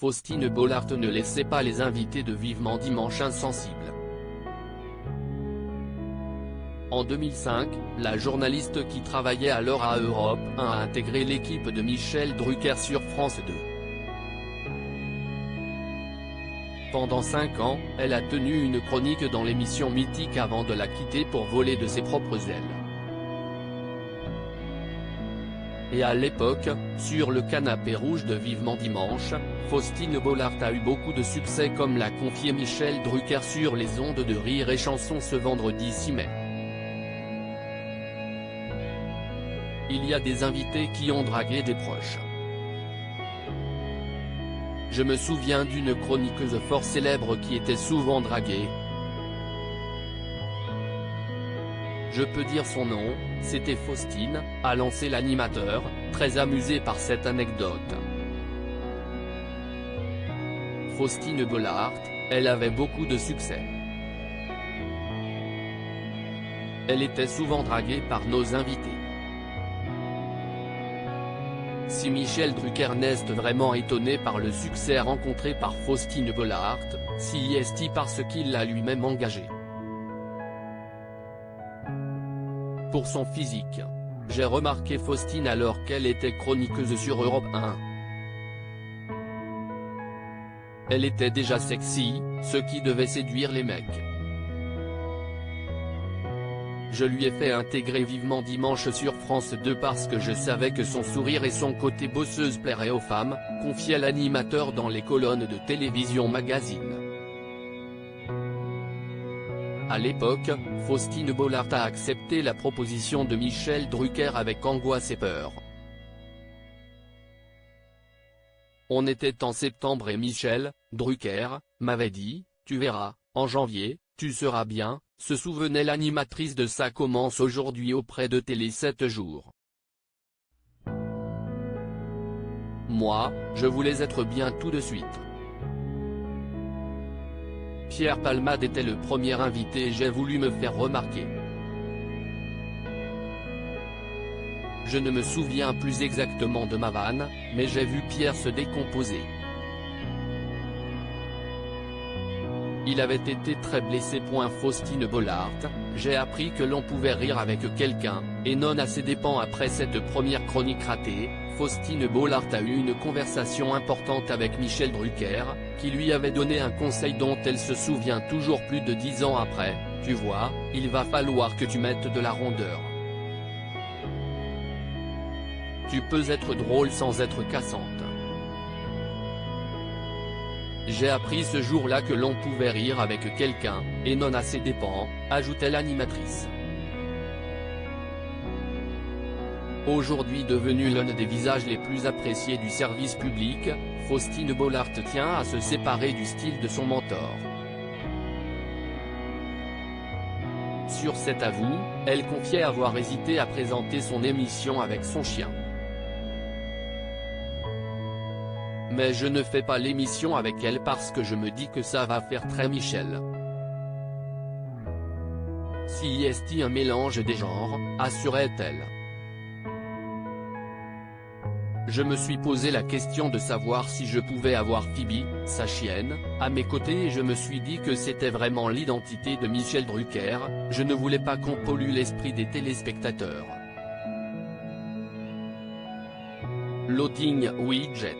Faustine Bollaert ne laissait pas les invités de Vivement Dimanche insensibles. En 2005, la journaliste qui travaillait alors à Europe 1 a intégré l'équipe de Michel Drucker sur France 2. Pendant 5 ans, elle a tenu une chronique dans l'émission mythique avant de la quitter pour voler de ses propres ailes. Et à l'époque, sur le canapé rouge de Vivement Dimanche, Faustine Bollaert a eu beaucoup de succès comme l'a confié Michel Drucker sur les ondes de Rire et Chanson ce vendredi 6 mai. Il y a des invités qui ont dragué des proches. Je me souviens d'une chroniqueuse fort célèbre qui était souvent draguée. Je peux dire son nom, c'était Faustine, a lancé l'animateur, très amusé par cette anecdote. Faustine Bollaert, elle avait beaucoup de succès. Elle était souvent draguée par nos invités. Si Michel Drucker n'est vraiment étonné par le succès rencontré par Faustine Bollaert, si est-il parce qu'il l'a lui-même engagé. Pour son physique. J'ai remarqué Faustine alors qu'elle était chroniqueuse sur Europe 1. Elle était déjà sexy, ce qui devait séduire les mecs. Je lui ai fait intégrer Vivement Dimanche sur France 2 parce que je savais que son sourire et son côté bosseuse plairaient aux femmes, confiait l'animateur dans les colonnes de Télévision Magazine. À l'époque, Faustine Bollaert a accepté la proposition de Michel Drucker avec angoisse et peur. On était en septembre et Michel Drucker m'avait dit « Tu verras, en janvier, tu seras bien », se souvenait l'animatrice de Ça commence aujourd'hui auprès de Télé 7 jours. Moi, je voulais être bien tout de suite. Pierre Palmade était le premier invité et j'ai voulu me faire remarquer. Je ne me souviens plus exactement de ma vanne, mais j'ai vu Pierre se décomposer. Il avait été très blessé. Faustine Bollaert, j'ai appris que l'on pouvait rire avec quelqu'un, et non à ses dépens. Après cette première chronique ratée, Faustine Bollaert a eu une conversation importante avec Michel Drucker, qui lui avait donné un conseil dont elle se souvient toujours plus de 10 ans après, « Tu vois, il va falloir que tu mettes de la rondeur. Tu peux être drôle sans être cassante. » J'ai appris ce jour-là que l'on pouvait rire avec quelqu'un, et non à ses dépens, ajoutait l'animatrice. Aujourd'hui devenue l'un des visages les plus appréciés du service public, Faustine Bollaert tient à se séparer du style de son mentor. Sur cet avou, elle confiait avoir hésité à présenter son émission avec son chien. Mais je ne fais pas l'émission avec elle parce que je me dis que ça va faire très Michel. Si est-il un mélange des genres, assurait-elle. Je me suis posé la question de savoir si je pouvais avoir Phoebe, sa chienne, à mes côtés et je me suis dit que c'était vraiment l'identité de Michel Drucker, je ne voulais pas qu'on pollue l'esprit des téléspectateurs. Loading widget.